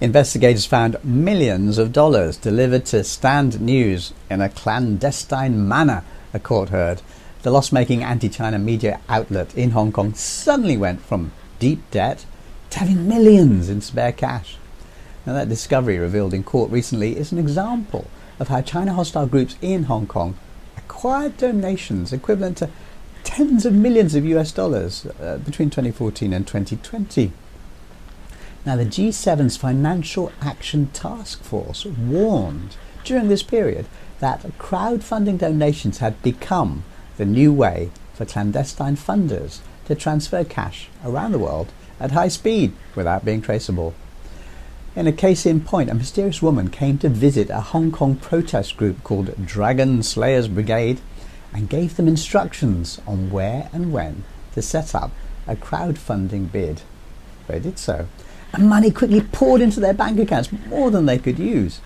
Investigators found millions of dollars delivered to Stand News in a clandestine manner, a court heard. The loss-making anti-China media outlet in Hong Kong suddenly went from deep debt to having millions in spare cash. Now, that discovery revealed in court recently is an example of how China-hostile groups in Hong Kong acquired donations equivalent to tens of millions of US dollars between 2014 and 2020. Now, the G7's Financial Action Task Force warned during this period that crowdfunding donations had become the new way for clandestine funders to transfer cash around the world at high speed without being traceable. In a case in point, a mysterious woman came to visit a Hong Kong protest group called Dragon Slayers Brigade and gave them instructions on where and when to set up a crowdfunding bid. They did so, and money quickly poured into their bank accounts, more than they could use.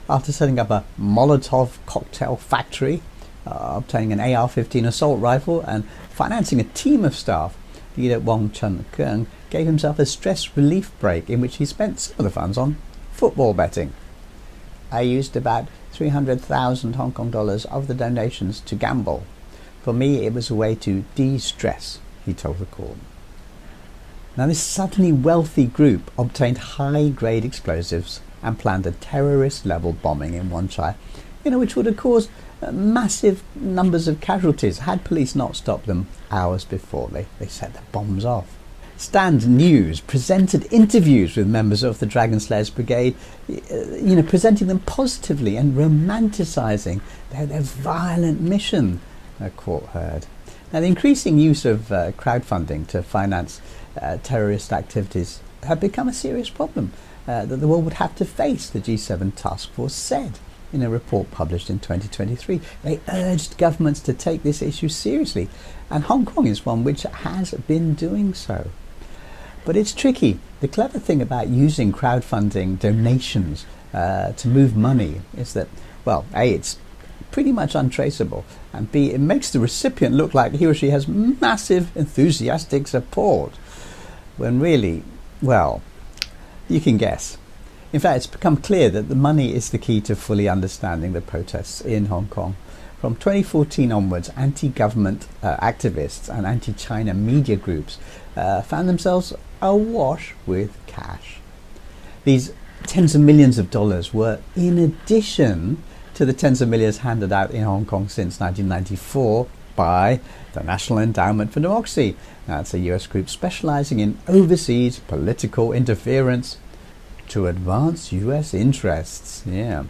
After setting up a Molotov cocktail factory, obtaining an AR-15 assault rifle and financing a team of staff, leader Wong Chun Keung gave himself a stress relief break in which he spent some of the funds on football betting. I used about 300,000 Hong Kong dollars of the donations to gamble. For me, it was a way to de-stress, he told the court. Now, this suddenly wealthy group obtained high-grade explosives and planned a terrorist-level bombing in Wan Chai, which would have caused massive numbers of casualties had police not stopped them hours before they set the bombs off. Stand News presented interviews with members of the Dragon Slayers Brigade, presenting them positively and romanticising their violent mission, a court heard. Now, the increasing use of crowdfunding to finance terrorist activities had become a serious problem that the world would have to face, the G7 task force said in a report published in 2023. They urged governments to take this issue seriously, and Hong Kong is one which has been doing so. But it's tricky. The clever thing about using crowdfunding donations to move money is that, well, A, it's pretty much untraceable, and B, it makes the recipient look like he or she has massive enthusiastic support, when really, well, you can guess. In fact, it's become clear that the money is the key to fully understanding the protests in Hong Kong. From 2014 onwards, anti-government activists and anti-China media groups found themselves awash with cash. These tens of millions of dollars were in addition to the tens of millions handed out in Hong Kong since 1994 by the National Endowment for Democracy. That's a US group specializing in overseas political interference to advance US interests. Yeah.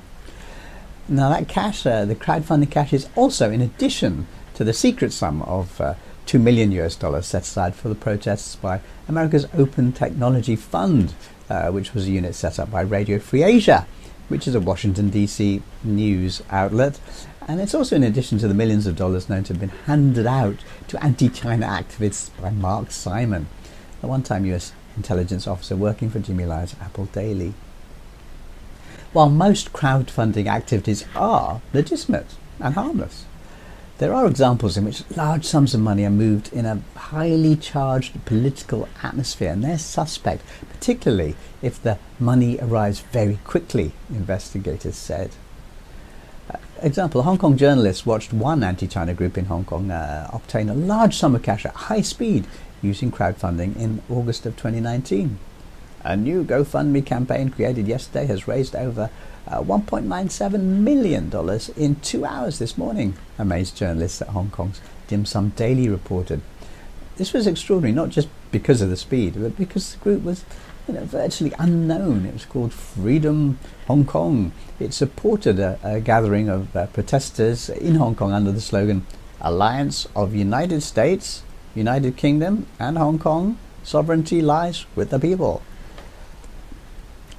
Now, that cash, the crowdfunding cash, is also in addition to the secret sum of $2 million set aside for the protests by America's Open Technology Fund, which was a unit set up by Radio Free Asia, which is a Washington, D.C. news outlet. And it's also in addition to the millions of dollars known to have been handed out to anti-China activists by Mark Simon, a one-time US intelligence officer working for Jimmy Lai's Apple Daily. While most crowdfunding activities are legitimate and harmless, there are examples in which large sums of money are moved in a highly charged political atmosphere, and they're suspect, particularly if the money arrives very quickly, investigators said. Example, Hong Kong journalists watched one anti-China group in Hong Kong obtain a large sum of cash at high speed using crowdfunding in August of 2019. A new GoFundMe campaign created yesterday has raised over $1.97 million in 2 hours this morning, amazed journalists at Hong Kong's Dim Sum Daily reported. This was extraordinary, not just because of the speed, but because the group was virtually unknown. It was called Freedom Hong Kong. It supported a gathering of protesters in Hong Kong under the slogan, Alliance of United States, United Kingdom and Hong Kong, sovereignty lies with the people.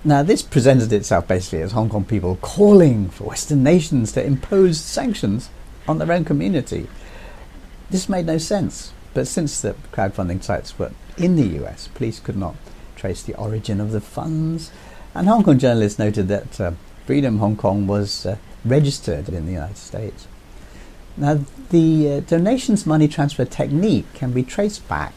Now, this presented itself basically as Hong Kong people calling for Western nations to impose sanctions on their own community. This made no sense, but since the crowdfunding sites were in the US, police could not trace the origin of the funds, and Hong Kong journalists noted that Freedom Hong Kong was registered in the United States. Now, the donations money transfer technique can be traced back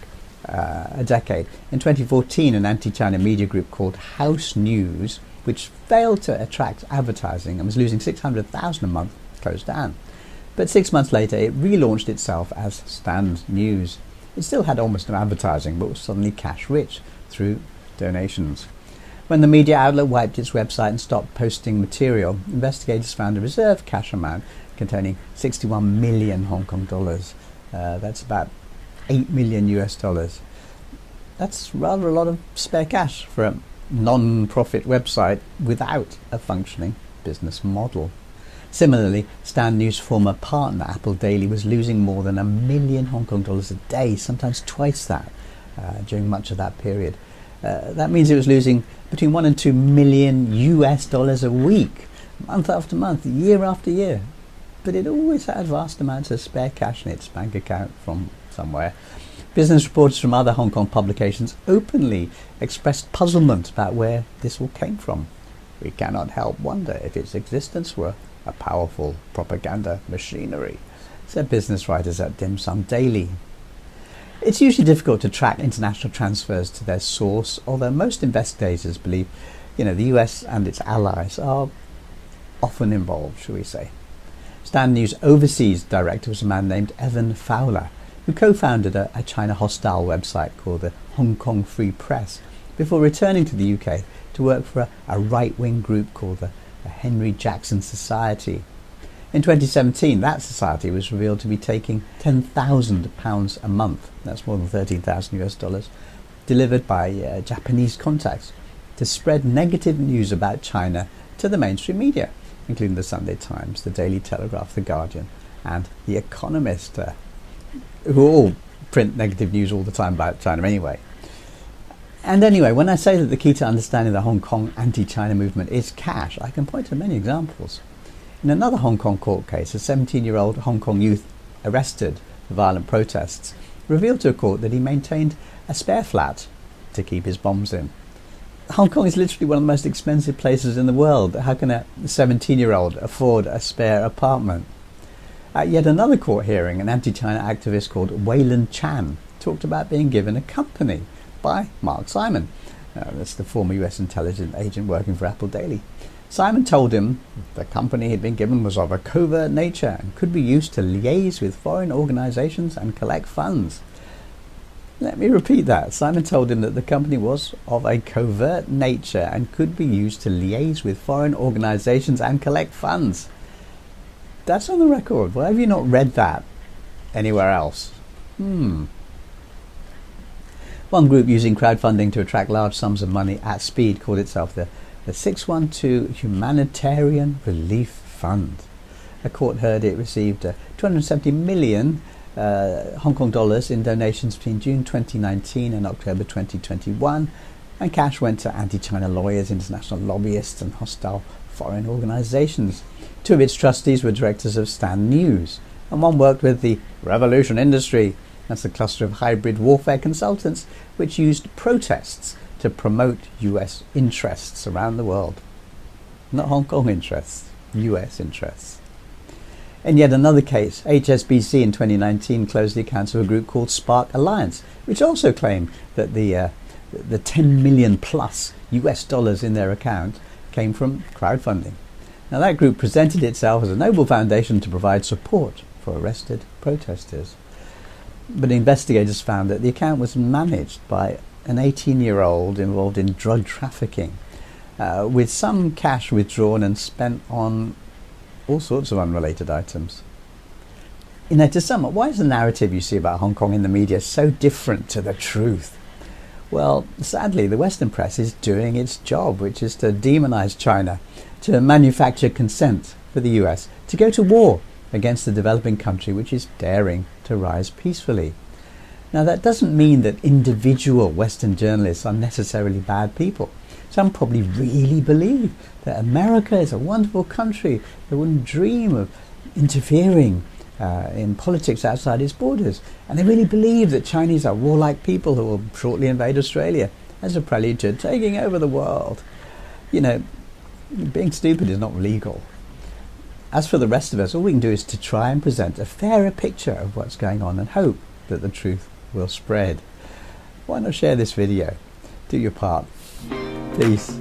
a decade. In 2014, an anti-China media group called House News, which failed to attract advertising and was losing $600,000 a month, closed down. But 6 months later, it relaunched itself as Stand News. It still had almost no advertising, but was suddenly cash-rich through donations. When the media outlet wiped its website and stopped posting material, investigators found a reserve cash amount containing 61 million Hong Kong dollars. That's about 8 million US dollars. That's rather a lot of spare cash for a non-profit website without a functioning business model. Similarly, Stand News' former partner, Apple Daily, was losing more than 1 million Hong Kong dollars a day, sometimes twice that, during much of that period. That means it was losing between 1 and 2 million US dollars a week, month after month, year after year. But it always had vast amounts of spare cash in its bank account from somewhere. Business reporters from other Hong Kong publications openly expressed puzzlement about where this all came from. We cannot help wonder if its existence were a powerful propaganda machinery, said business writers at Dim Sum Daily. It's usually difficult to track international transfers to their source, although most investigators believe, the US and its allies are often involved, shall we say. Stand News overseas director was a man named Evan Fowler, who co-founded a China-hostile website called the Hong Kong Free Press before returning to the UK to work for a right-wing group called the Henry Jackson Society. In 2017, that society was revealed to be taking £10,000 a month, that's more than 13,000 US dollars, delivered by Japanese contacts to spread negative news about China to the mainstream media, including the Sunday Times, the Daily Telegraph, the Guardian, and the Economist, who all print negative news all the time about China anyway. And anyway, when I say that the key to understanding the Hong Kong anti-China movement is cash, I can point to many examples. In another Hong Kong court case, a 17-year-old Hong Kong youth arrested for violent protests revealed to a court that he maintained a spare flat to keep his bombs in. Hong Kong is literally one of the most expensive places in the world. How can a 17-year-old afford a spare apartment? At yet another court hearing, an anti-China activist called Wayland Chan talked about being given a company by Mark Simon. That's the former US intelligence agent working for Apple Daily. Simon told him the company he'd been given was of a covert nature and could be used to liaise with foreign organizations and collect funds. Let me repeat that. Simon told him that the company was of a covert nature and could be used to liaise with foreign organizations and collect funds. That's on the record. Why have you not read that anywhere else? One group using crowdfunding to attract large sums of money at speed called itself the 612 Humanitarian Relief Fund. A court heard it received 270 million Hong Kong dollars in donations between June 2019 and October 2021, and cash went to anti-China lawyers, international lobbyists and hostile foreign organizations. Two of its trustees were directors of Stand News, and one worked with the Revolution Industry. That's a cluster of hybrid warfare consultants which used protests to promote US interests around the world. Not Hong Kong interests, US interests. In yet another case, HSBC in 2019 closed the accounts of a group called Spark Alliance, which also claimed that the 10 million plus US dollars in their account came from crowdfunding. Now that group presented itself as a noble foundation to provide support for arrested protesters. But investigators found that the account was managed by an 18-year-old involved in drug trafficking, with some cash withdrawn and spent on all sorts of unrelated items. To sum up, why is the narrative you see about Hong Kong in the media so different to the truth? Well, sadly, the Western press is doing its job, which is to demonize China, to manufacture consent for the US to go to war against the developing country which is daring to rise peacefully. Now, that doesn't mean that individual Western journalists are necessarily bad people. Some probably really believe that America is a wonderful country that wouldn't dream of interfering in politics outside its borders. And they really believe that Chinese are warlike people who will shortly invade Australia as a prelude to taking over the world. Being stupid is not legal. As for the rest of us, all we can do is to try and present a fairer picture of what's going on and hope that the truth will spread. why not share this video? Do your part. Peace.